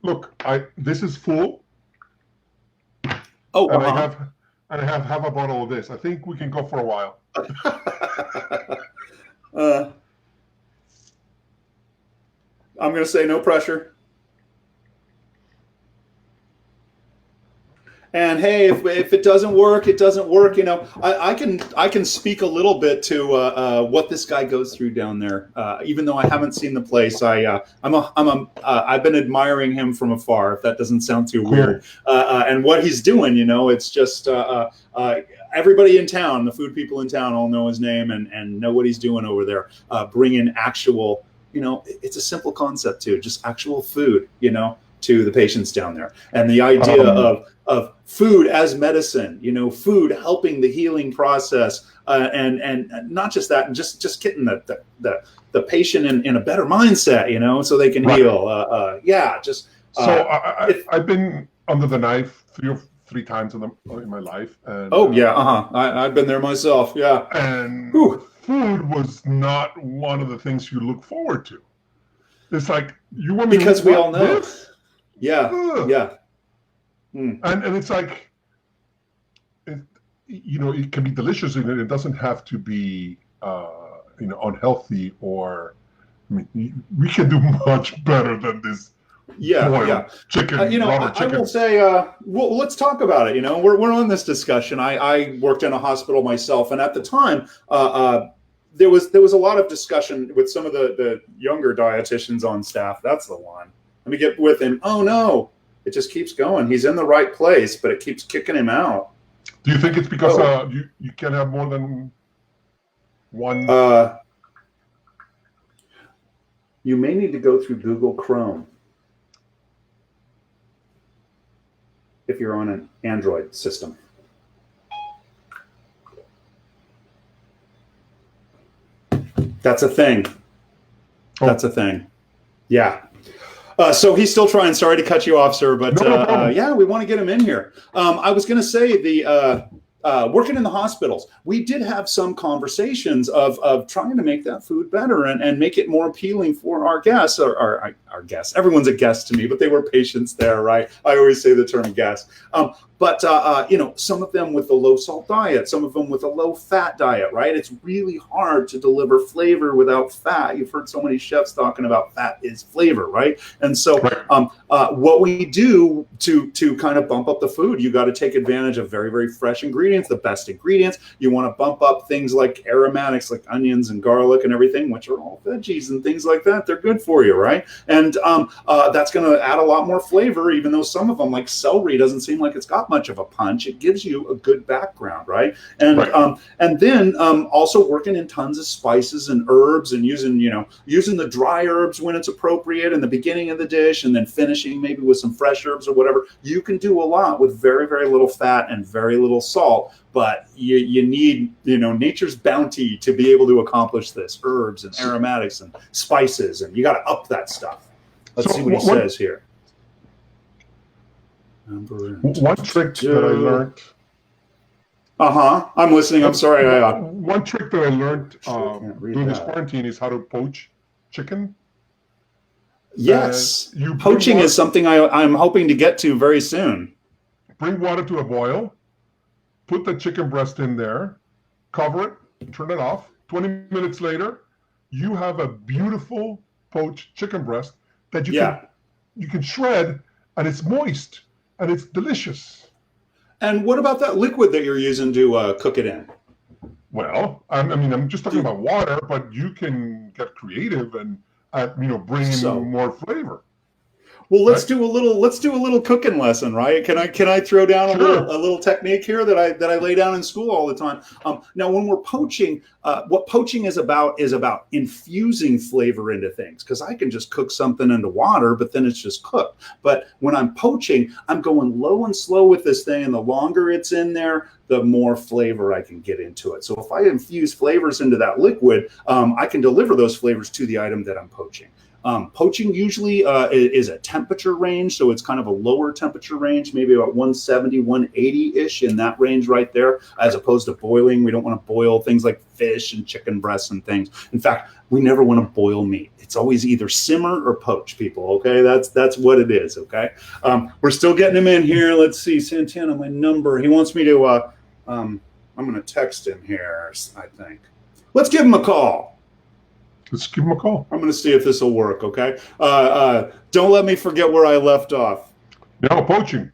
Look, this is full, Oh, and I have half a bottle of this. I think we can go for a while. I'm going to say no pressure. And hey, if it doesn't work, it doesn't work. You know, I can speak a little bit to what this guy goes through down there. Even though I haven't seen the place, I've been admiring him from afar. If that doesn't sound too weird, and what he's doing, you know, it's just everybody in town, the food people in town, all know his name and know what he's doing over there. Bringing actual, you know, it's a simple concept too, just actual food, you know, to the patients down there, and the idea of food as medicine, you know, food helping the healing process, and not just that, and just getting the patient in a better mindset, you know, so they can heal. I've been under the knife three times in my life. And, I've been there myself. Yeah. And food was not one of the things you look forward to. It's like, you want me because to we all know this? Yeah. And it's like, you know, it can be delicious, and it doesn't have to be, you know, unhealthy, or, I mean, we can do much better than this. Chicken. You know, I will say, well, let's talk about it. You know, we're on this discussion. I worked in a hospital myself, and at the time, there was a lot of discussion with some of the younger dietitians on staff. That's the one. Let me get with him. Oh no, it just keeps going. He's in the right place, but it keeps kicking him out. Do you think it's because you can have more than one? You may need to go through Google Chrome if you're on an Android system. That's a thing. That's a thing. Yeah. So he's still trying. Sorry to cut you off, sir, but yeah, we want to get him in here. I was going to say working in the hospitals, we did have some conversations of trying to make that food better and make it more appealing for our guests, or our guests. Everyone's a guest to me, but they were patients there, right? I always say the term guest. But you know, some of them with a low salt diet, some of them with a low fat diet, right? It's really hard to deliver flavor without fat. You've heard so many chefs talking about fat is flavor, right? And so what we do to kind of bump up the food, you got to take advantage of very, very fresh ingredients, the best ingredients. You want to bump up things like aromatics, like onions and garlic and everything, which are all veggies and things like that. They're good for you, right? And that's going to add a lot more flavor, even though some of them, like celery, doesn't seem like it's got much of a punch. It gives you a good background, right? And and then also working in tons of spices and herbs, and using the dry herbs when it's appropriate in the beginning of the dish, and then finishing maybe with some fresh herbs or whatever. You can do a lot with very, very little fat and very little salt. But you need, you know, nature's bounty to be able to accomplish this. Herbs and aromatics and spices, and you got to up that stuff. Let's see what he says here. One trick that I learned. I'm listening. I'm sorry. One trick that I learned during this quarantine is how to poach chicken. Yes, poaching is something I'm hoping to get to very soon. Bring water to a boil. Put the chicken breast in there, cover it, turn it off. 20 minutes later, you have a beautiful poached chicken breast that you can shred, and it's moist and it's delicious. And what about that liquid that you're using to cook it in? Well, I mean, I'm just talking about water, but you can get creative and bring in more flavor. Well, let's do a little cooking lesson, right? Can I throw down a little technique here that I lay down in school all the time? Now, when we're poaching, what poaching is about infusing flavor into things, because I can just cook something into water, but then it's just cooked. But when I'm poaching, I'm going low and slow with this thing, and the longer it's in there, the more flavor I can get into it. So if I infuse flavors into that liquid, I can deliver those flavors to the item that I'm poaching. Poaching usually is a temperature range, so it's kind of a lower temperature range, maybe about 170, 180-ish in that range right there, as opposed to boiling. We don't want to boil things like fish and chicken breasts and things. In fact, we never want to boil meat. It's always either simmer or poach, people, okay? That's what it is, okay? We're still getting him in here. Let's see, Santana, my number. He wants me to, I'm going to text him here, I think. Let's give him a call. Let's give him a call. I'm going to see if this will work, okay? Don't let me forget where I left off. Now poaching,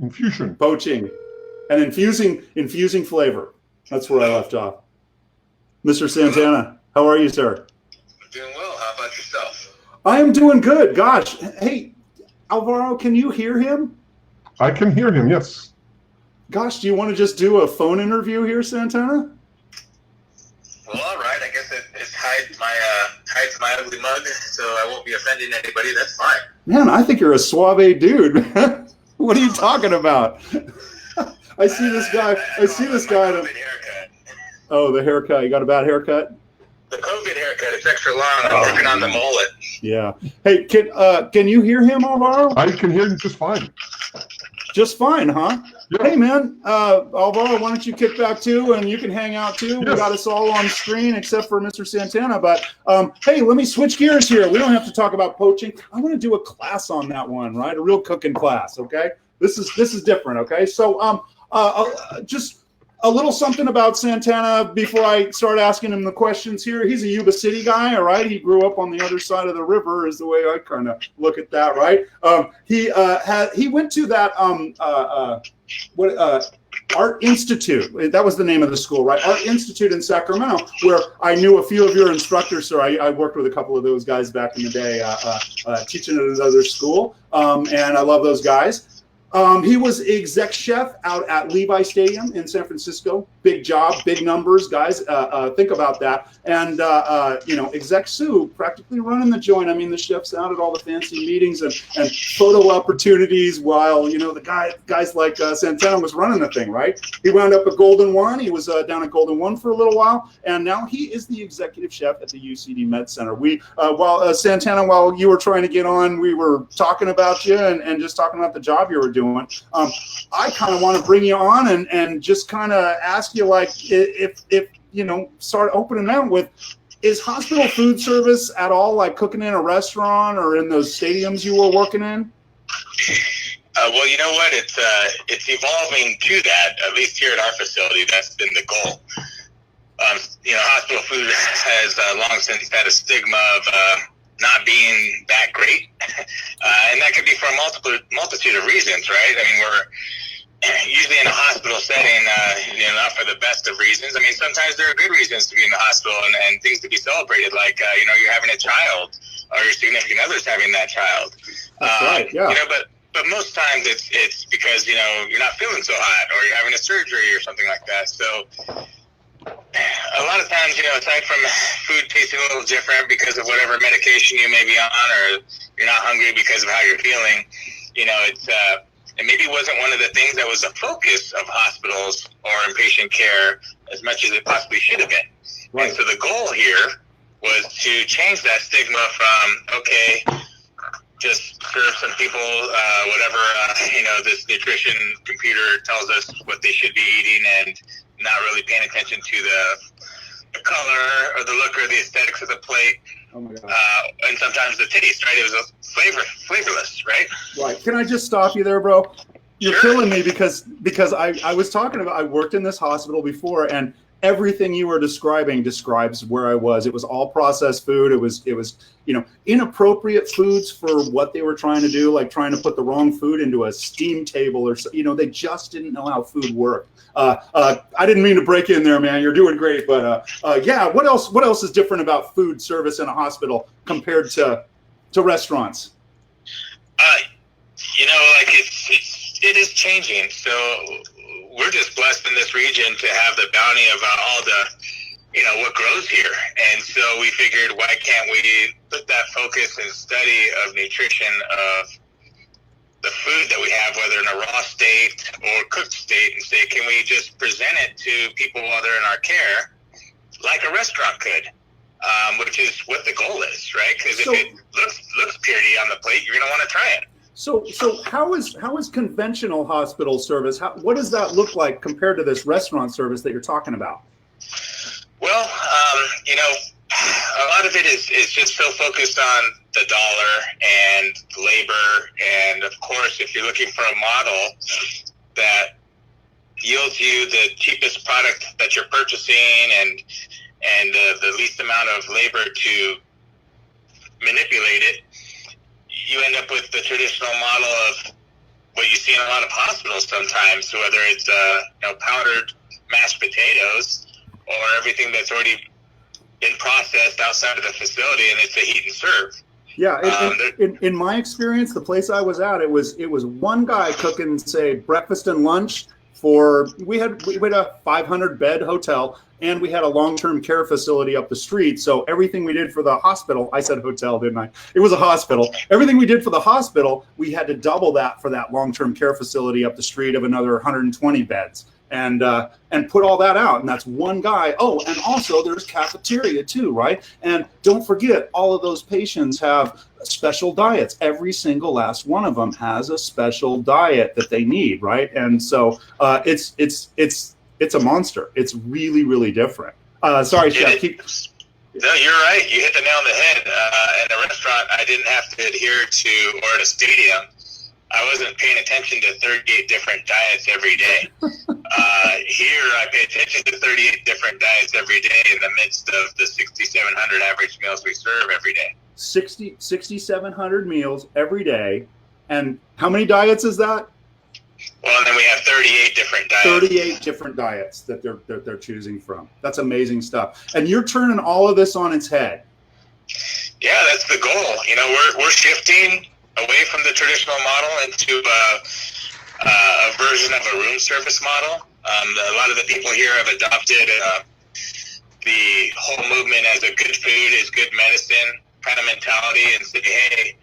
infusion. Poaching and infusing flavor. That's where I left off. Mr. Santana, how are you, sir? Doing well. How about yourself? I am doing good. Gosh. Hey, Alvaro, can you hear him? I can hear him, yes. Gosh, do you want to just do a phone interview here, Santana? Well, all right. I guess it hides my ugly mug, so I won't be offending anybody. That's fine. Man, I think you're a suave dude. What are you talking about? I see this guy. COVID haircut. Oh, the haircut. You got a bad haircut? The COVID haircut. It's extra long. I'm working on the mullet. Yeah. Hey, can you hear him, Alvaro? I can hear him just fine. Just fine, huh? Yeah. Hey, man, Alvaro, why don't you kick back too, and you can hang out too. Yes. We got us all on screen except for Mr. Santana. But hey, let me switch gears here. We don't have to talk about poaching. I want to do a class on that one, right? A real cooking class. Okay, this is different. Okay, so just a little something about Santana before I start asking him the questions here. He's a Yuba City guy, all right? He grew up on the other side of the river is the way I kind of look at that, right? He went to that Art Institute. That was the name of the school, right? Art Institute in Sacramento, where I knew a few of your instructors, sir. I worked with a couple of those guys back in the day, teaching at another school, and I love those guys. He was exec chef out at Levi Stadium in San Francisco. Big job, big numbers, guys. Think about that. And, exec sous, practically running the joint. I mean, the chef's out at all the fancy meetings and photo opportunities while, the guys like Santana was running the thing, right? He wound up at Golden One. He was down at Golden One for a little while. And now he is the executive chef at the UCD Med Center. Santana, while you were trying to get on, we were talking about you and just talking about the job you were doing. I kind of want to bring you on and just kind of ask you, like, if start opening out with, is hospital food service at all like cooking in a restaurant or in those stadiums you were working in? Well, you know what? It's evolving to that. At least here at our facility, that's been the goal. Hospital food has long since had a stigma of not being that great, and that could be for a multitude of reasons, right? I mean, we're usually in a hospital setting, not for the best of reasons. I mean, sometimes there are good reasons to be in the hospital and things to be celebrated, like you're having a child or your significant other's having that child. That's right. Yeah. But most times it's because you're not feeling so hot or you're having a surgery or something like that. So a lot of times, aside from food tasting a little different because of whatever medication you may be on, or you're not hungry because of how you're feeling, it maybe wasn't one of the things that was a focus of hospitals or inpatient care as much as it possibly should have been. Right. And so the goal here was to change that stigma from, okay, just serve some people whatever, this nutrition computer tells us what they should be eating, and not really paying attention to the color or the look or the aesthetics of the plate. Oh my God. And sometimes the taste, right? It was flavorless, right? Right. Can I just stop you there, bro? You're Sure. killing me because I was talking about, I worked in this hospital before, and everything you were describing describes where I was. It was all processed food. It was inappropriate foods for what they were trying to do, like trying to put the wrong food into a steam table or they just didn't know how food worked. I didn't mean to break in there, man. You're doing great, but what else is different about food service in a hospital compared to restaurants? It is changing. So we're just blessed in this region to have the bounty of all the, what grows here. And so we figured, why can't we put that focus and study of nutrition of the food that we have, whether in a raw state or cooked state, and say, can we just present it to people while they're in our care like a restaurant could? which is what the goal is, right? Because if it looks pretty on the plate, you're going to want to try it. So how is conventional hospital service? What does that look like compared to this restaurant service that you're talking about? Well, a lot of it is just so focused on the dollar and labor, and of course, if you're looking for a model that yields you the cheapest product that you're purchasing and the least amount of labor to manipulate it, you end up with the traditional model of what you see in a lot of hospitals sometimes, whether it's powdered mashed potatoes or everything that's already been processed outside of the facility, and it's a heat and serve. Yeah, in my experience, the place I was at, it was one guy cooking, say, breakfast and lunch we had a 500 bed hotel, and we had a long-term care facility up the street. So everything we did for the hospital, I said hotel, didn't I? It was a hospital. Everything we did for the hospital, we had to double that for that long-term care facility up the street of another 120 beds. And put all that out, and that's one guy. Oh, and also there's cafeteria too, right? And don't forget, all of those patients have special diets. Every single last one of them has a special diet that they need, right? And so it's a monster. It's really, really different. Sorry, Chef. No, you're right. You hit the nail on the head. In a restaurant, I didn't have to adhere to, or at a stadium, I wasn't paying attention to 38 different diets every day. Here, I pay attention to 38 different diets every day in the midst of the 6,700 average meals we serve every day. 6,700 meals every day. And how many diets is that? Well, and then we have 38 different diets. 38 different diets that they're choosing from. That's amazing stuff. And you're turning all of this on its head. Yeah, that's the goal. We're shifting away from the traditional model into a version of a room service model. A lot of the people here have adopted the whole movement as a good food is good medicine kind of mentality, and say, hey,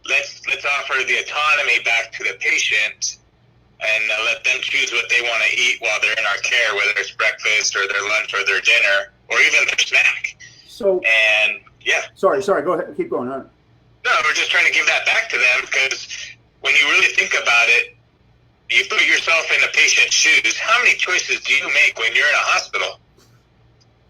let's offer the autonomy back to the patient and let them choose what they want to eat while they're in our care, whether it's breakfast or their lunch or their dinner or even their snack. Sorry, go ahead, keep going on. No, we're just trying to give that back to them, because when you really think about it, you put yourself in a patient's shoes. How many choices do you make when you're in a hospital?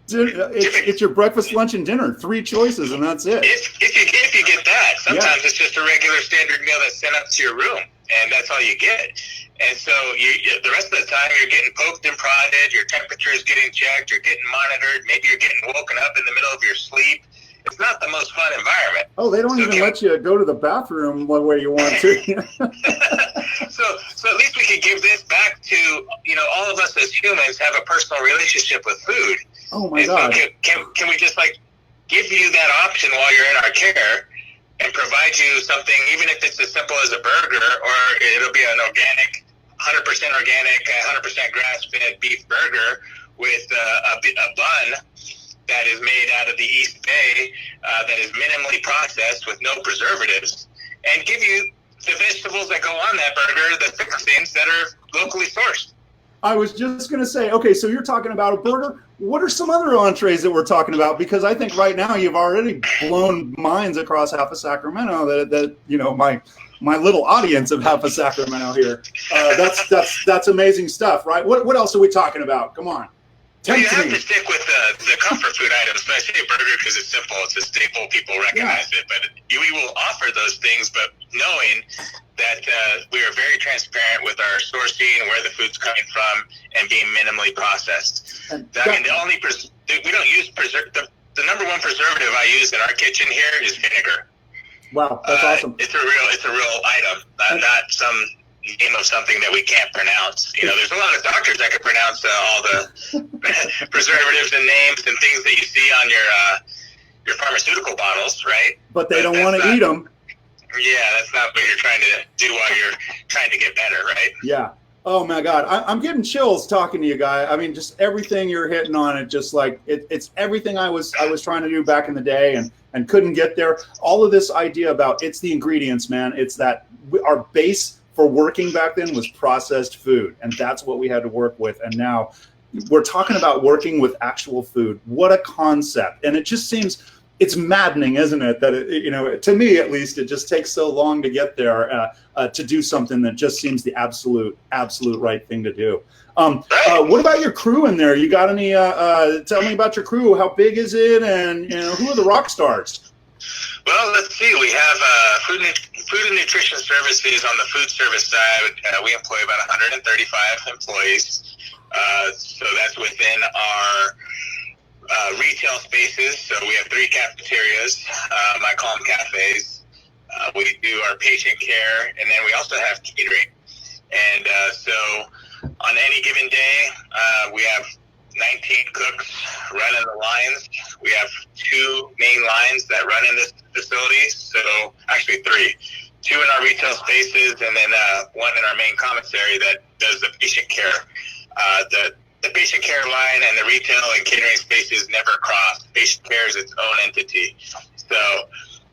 It's your breakfast, lunch, and dinner. 3 choices, and that's it. If you get that. Sometimes it's just a regular standard meal that's sent up to your room, and that's all you get. And so the rest of the time, you're getting poked and prodded, your temperature is getting checked, you're getting monitored, maybe you're getting woken up in the middle of your sleep. It's not the most fun environment. Oh, they don't even let you go to the bathroom one way you want to. So at least we could give this back to, all of us as humans have a personal relationship with food. Oh my God. So can we just give you that option while you're in our care and provide you something, even if it's as simple as a burger, or it'll be an organic, 100% organic, 100% grass-fed beef burger with a bun that is made out of the East Bay, that is minimally processed with no preservatives, and give you the vegetables that go on that burger, the fixings that are locally sourced. I was just going to say, okay, so you're talking about a burger. What are some other entrees that we're talking about? Because I think right now you've already blown minds across half of Sacramento that my little audience of half of Sacramento here. That's amazing stuff, right? What else are we talking about? Come on. Well, you have to stick with the comfort food items. But I say burger because it's simple. It's a staple. People recognize it. But we will offer those things, but knowing that we are very transparent with our sourcing, where the food's coming from, and being minimally processed. We don't use the number one preservative I use in our kitchen here is vinegar. Wow, that's awesome. It's a real item, not some name of something that we can't pronounce. There's a lot of doctors that can pronounce all the preservatives and names and things that you see on your pharmaceutical bottles, right? But they don't want to eat them. Yeah, that's not what you're trying to do while you're trying to get better, right? Yeah. Oh my God, I'm getting chills talking to you, guy. I mean, just everything you're hitting on it, just like it's everything I was trying to do back in the day and couldn't get there. All of this idea about it's the ingredients, man. It's that our base for working back then was processed food, and that's what we had to work with. And now, we're talking about working with actual food. What a concept. And it just seems, it's maddening, isn't it? That, to me at least, it just takes so long to get there to do something that just seems the absolute right thing to do. What about your crew in there? You got any, tell me about your crew. How big is it? And, who are the rock stars? Well, let's see. We have food and nutrition services on the food service side. We employ about 135 employees. So that's within our retail spaces. So we have 3 cafeterias. I call them cafes. We do our patient care, and then we also have catering. And so on any given day, we have 19 cooks running the lines. We have 2 main lines that run in this facility. So actually 3. 2 in our retail spaces, and then 1 in our main commissary that does the patient care. The patient care line and the retail and catering spaces never cross. Patient care is its own entity. So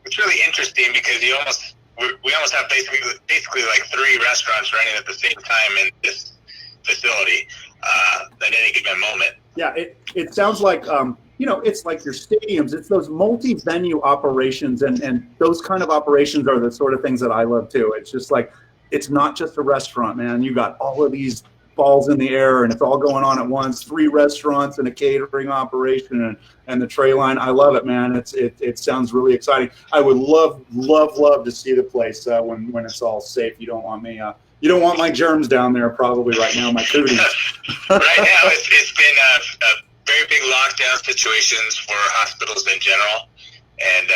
it's really interesting because we almost have basically like 3 restaurants running at the same time in this facility at any given moment. Yeah, it sounds like it's like your stadiums. It's those multi-venue operations, and those kind of operations are the sort of things that I love too. It's just like, it's not just a restaurant, man. You got all of these balls in the air, and it's all going on at once. 3 restaurants and a catering operation and the tray line. I love it, man. It sounds really exciting. I would love to see the place when it's all safe. You don't want me. You don't want my germs down there probably right now, my cooties. Right now, it's been a very big lockdown situations for hospitals in general. And,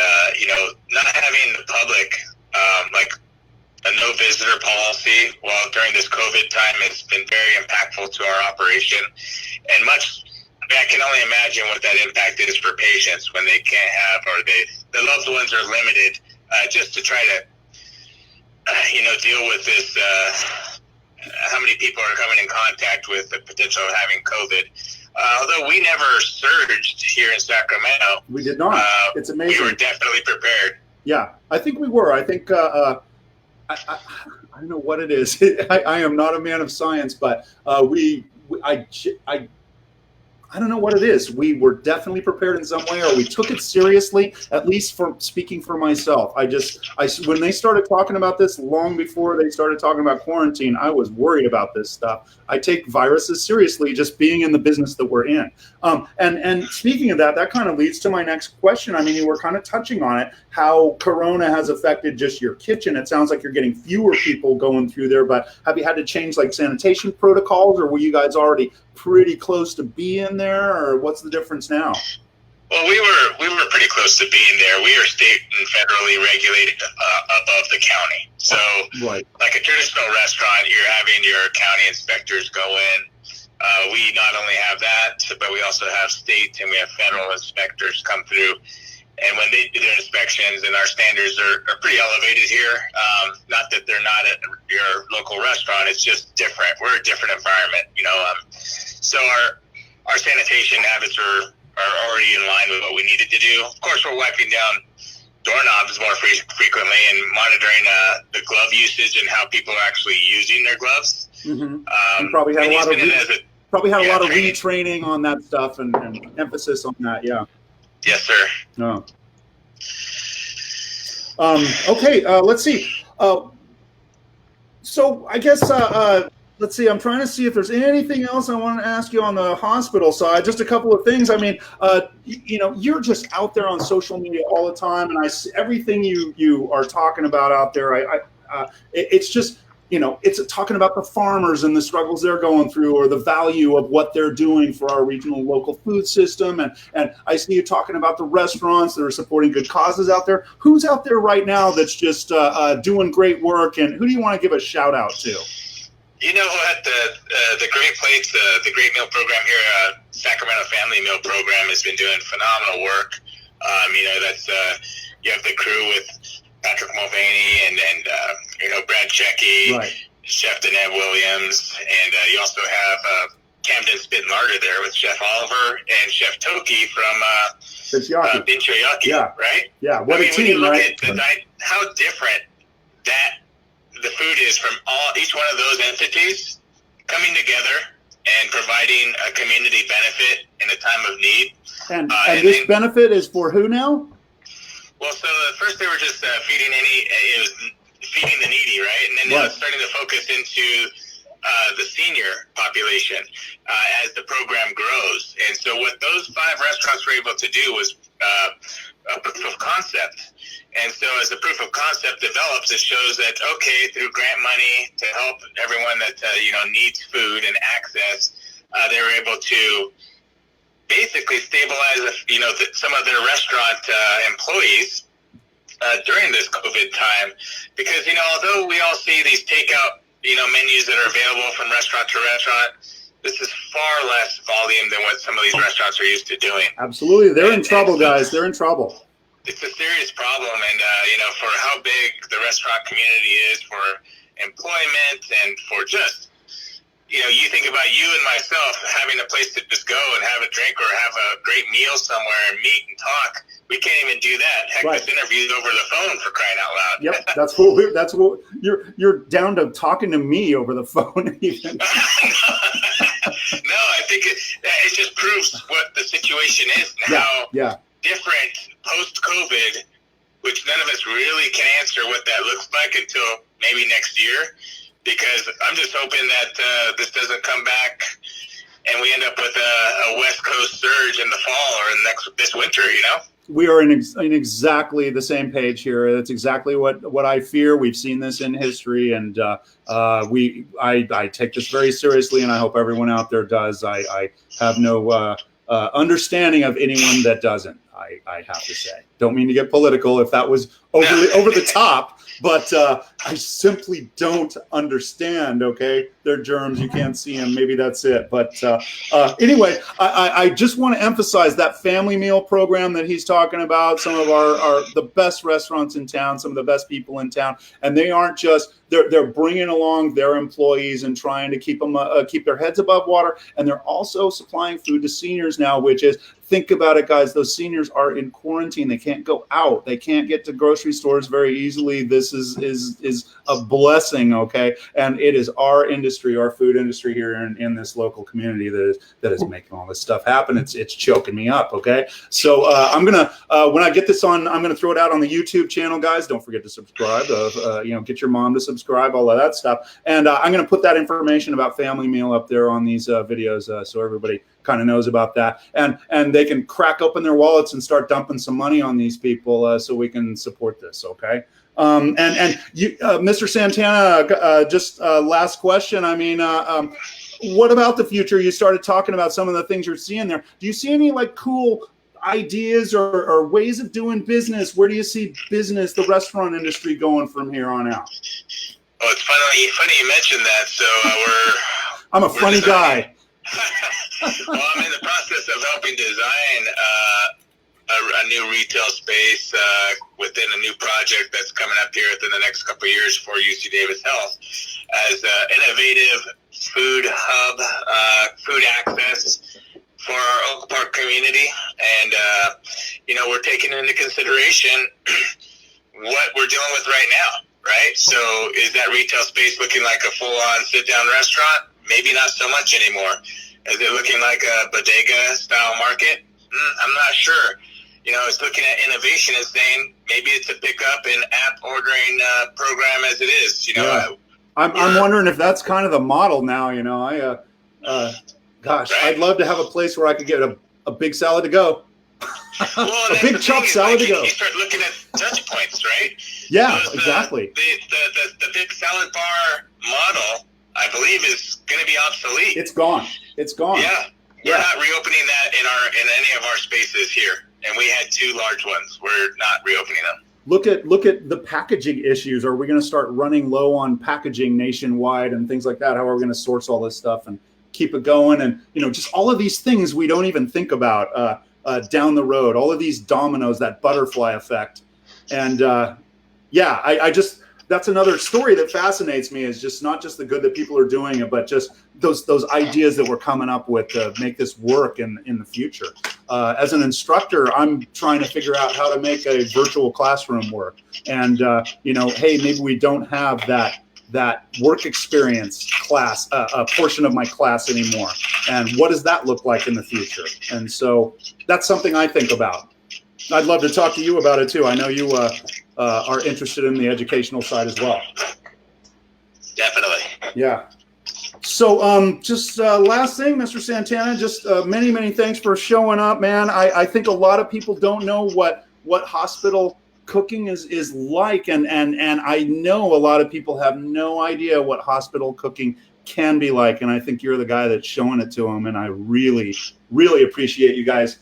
not having the public, like a no visitor policy during this COVID time has been very impactful to our operation. And I can only imagine what that impact is for patients when they can't have, or the loved ones are limited just to try to deal with this, how many people are coming in contact with the potential of having COVID. Although we never surged here in Sacramento. We did not. It's amazing. We were definitely prepared. Yeah, I think we were. I think, I don't know what it is. I am not a man of science, but I don't know what it is. We were definitely prepared in some way, or we took it seriously, at least for speaking for myself. When they started talking about this long before they started talking about quarantine, I was worried about this stuff. I take viruses seriously, just being in the business that we're in. And speaking of that kind of leads to my next question. I mean, you were kind of touching on it, how Corona has affected just your kitchen. It sounds like you're getting fewer people going through there, but have you had to change like sanitation protocols, or were you guys already pretty close to being there, or what's the difference now? Well, we were pretty close to being there. We are state and federally regulated above the county. So, right. Like a traditional restaurant, you're having your county inspectors go in. We not only have that, but we also have state and we have federal inspectors come through. And when they do their inspections, and our standards are pretty elevated here, not that they're not at your local restaurant, it's just different. We're a different environment, So our sanitation habits are already in line with what we needed to do. Of course, we're wiping down doorknobs more frequently and monitoring the glove usage and how people are actually using their gloves. Mm-hmm. You probably had a lot of training. Retraining on that stuff and emphasis on that. Yeah. Yes, sir. No. Okay. Let's see. So I guess let's see. I'm trying to see if there's anything else I want to ask you on the hospital side. Just a couple of things. I mean, you're just out there on social media all the time, and I see everything you are talking about out there. It's just, it's talking about the farmers and the struggles they're going through, or the value of what they're doing for our regional local food system. And I see you talking about the restaurants that are supporting good causes out there. Who's out there right now that's just doing great work, and who do you want to give a shout out to? What, the Great Plates, the Great Meal Program here, Sacramento Family Meal Program has been doing phenomenal work. That's you have the crew with Patrick Mulvaney and Brad Checky, right. Chef Danette Williams, and you also have Camden Spit and Larder there with Chef Oliver and Chef Toki from Binchoyaki, yeah. right? Yeah, what a team, when you look right? at how different the food is from each one of those entities coming together and providing a community benefit in a time of need. And this benefit is for who now? Well, so at first they were just feeding the needy, right? And then now it's starting to focus into the senior population as the program grows. And so what those 5 restaurants were able to do was a proof of concept. And so as the proof of concept develops, it shows that, okay, through grant money to help everyone that, needs food and access, they were able to basically stabilize, some of their restaurant employees during this COVID time. Because, although we all see these takeout, menus that are available from restaurant to restaurant, this is far less volume than what some of these restaurants are used to doing. Absolutely. They're in trouble, guys. They're in trouble. It's a serious problem. And, for how big the restaurant community is, for employment and for just, you think about you and myself having a place to just go and have a drink or have a great meal somewhere and meet and talk. We can't even do that. Heck, this interview's over the phone, for crying out loud. Yep, that's what you're down to talking to me over the phone even. No, I think it just proves what the situation is and how different post-COVID, which none of us really can answer what that looks like until maybe next year. Because I'm just hoping that this doesn't come back and we end up with a West Coast surge in the fall or this winter, We are in exactly the same page here. That's exactly what I fear. We've seen this in history, and I take this very seriously, and I hope everyone out there does. I have no understanding of anyone that doesn't. I have to say, don't mean to get political if that was over the top, but I simply don't understand. Okay, they're germs, you can't see them. Maybe that's it. But anyway, I just want to emphasize that family meal program that he's talking about. Some of the best restaurants in town, some of the best people in town, and they aren't just they're bringing along their employees and trying to keep them keep their heads above water, and they're also supplying food to seniors now, which is. Think about it, guys. Those seniors are in quarantine. They can't go out. They can't get to grocery stores very easily. This is a blessing, okay? And it is our industry, our food industry here in this local community that is making all this stuff happen. It's choking me up, okay? So I'm gonna when I get this on, I'm gonna throw it out on the YouTube channel, guys. Don't forget to subscribe. Get your mom to subscribe, all of that stuff. And I'm gonna put that information about family meal up there on these videos so everybody kind of knows about that, and they can crack open their wallets and start dumping some money on these people so we can support this. Okay. And you, Mr. Santana, just last question. I mean, what about the future? You started talking about some of the things you're seeing there. Do you see any cool ideas or ways of doing business? Where do you see business, the restaurant industry, going from here on out? Oh, it's funny you mentioned that. So I'm a funny guy. Well, I'm in the process of helping design a new retail space within a new project that's coming up here within the next couple of years for UC-Davis-Health as innovative food hub, food access for our Oak Park community. And, we're taking into consideration what we're dealing with right now, right? So is that retail space looking like a full-on sit-down restaurant? Maybe not so much anymore. Is it looking like a bodega-style market? I'm not sure. It's looking at innovation and saying maybe it's a pick-up and app ordering program as it is. I'm wondering if that's kind of the model now. Gosh, right? I'd love to have a place where I could get a big salad to go. Well, a big chopped salad to go. You start looking at touch points, right? Yeah, exactly. The big salad bar model, I believe, is going to be obsolete. It's gone. Yeah, we're not reopening that in any of our spaces here, and we had 2 large ones. We're not reopening them. Look at the packaging issues. Are we going to start running low on packaging nationwide and things like that? How are we going to source all this stuff and keep it going? And just all of these things we don't even think about down the road. All of these dominoes, that butterfly effect, and I just. That's another story that fascinates me, is just not just the good that people are doing it, but just those ideas that we're coming up with to make this work in the future. As an instructor, I'm trying to figure out how to make a virtual classroom work. And, hey, maybe we don't have that that work experience class, a portion of my class anymore? And what does that look like in the future? And so that's something I think about. I'd love to talk to you about it too. I know you are interested in the educational side as well. Definitely. Yeah. So just last thing, Mr. Santana, just many, many thanks for showing up, man. I think a lot of people don't know what hospital cooking is like, and I know a lot of people have no idea what hospital cooking can be like, and I think you're the guy that's showing it to them, and I really, really appreciate you guys,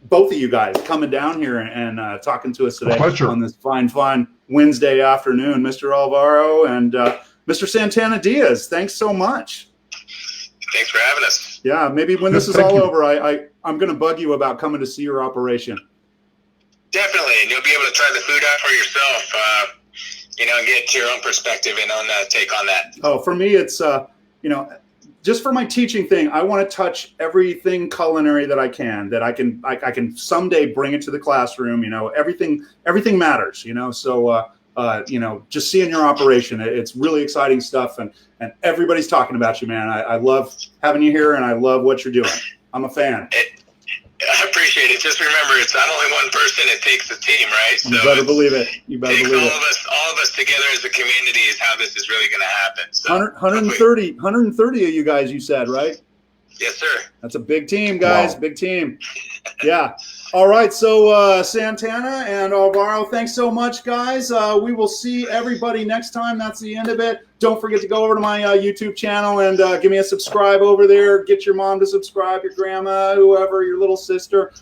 both of you guys, coming down here and talking to us today on this fine Wednesday afternoon. Mr. Alvaro and Mr. Santana Diaz, thanks so much. Thanks for having us. Yeah, maybe when this is all over, I'm going to bug you about coming to see your operation. Definitely, and you'll be able to try the food out for yourself, and get your own perspective and own take on that. Oh, for me, it's, just for my teaching thing, I want to touch everything culinary that I can someday bring it to the classroom. Everything matters, so, just seeing your operation, it's really exciting stuff. And everybody's talking about you, man. I love having you here, and I love what you're doing. I'm a fan. I appreciate it. Just remember, it's not only one person; it takes a team, right? So you better believe it. You better believe it. All of us together as a community is how this is really going to happen. So 130 of you guys, you said, right? Yes, sir. That's a big team, guys. Wow. Big team. Yeah. All right. So Santana and Alvaro, thanks so much, guys. We will see everybody next time. That's the end of it. Don't forget to go over to my YouTube channel and give me a subscribe over there. Get your mom to subscribe, your grandma, whoever, your little sister.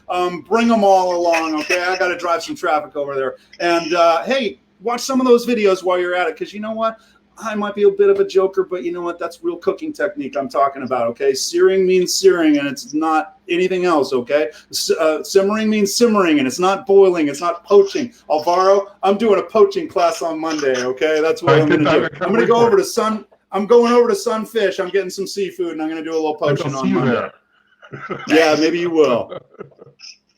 Bring them all along, okay? I got to drive some traffic over there. And, hey, watch some of those videos while you're at it, because you know what? I might be a bit of a joker, but you know what? That's real cooking technique I'm talking about, okay? Searing means searing, and it's not anything else, okay? Simmering means simmering, and it's not boiling. It's not poaching. Alvaro, I'm doing a poaching class on Monday, okay? That's what I'm going to do. I'm going to go over to I'm going over to Sunfish. I'm getting some seafood, and I'm going to do a little poaching on Monday. Yeah, maybe you will.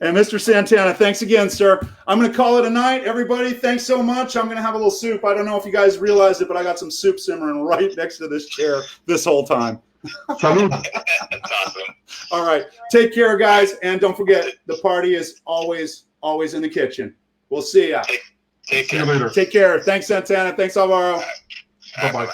And Mr. Santana, thanks again, sir. I'm going to call it a night. Everybody, thanks so much. I'm going to have a little soup. I don't know if you guys realized it, but I got some soup simmering right next to this chair this whole time. That's awesome. All right. Take care, guys. And don't forget, the party is always in the kitchen. We'll see ya. Take care. See you later. Take care. Thanks, Santana. Thanks, Alvaro. All right. Bye-bye.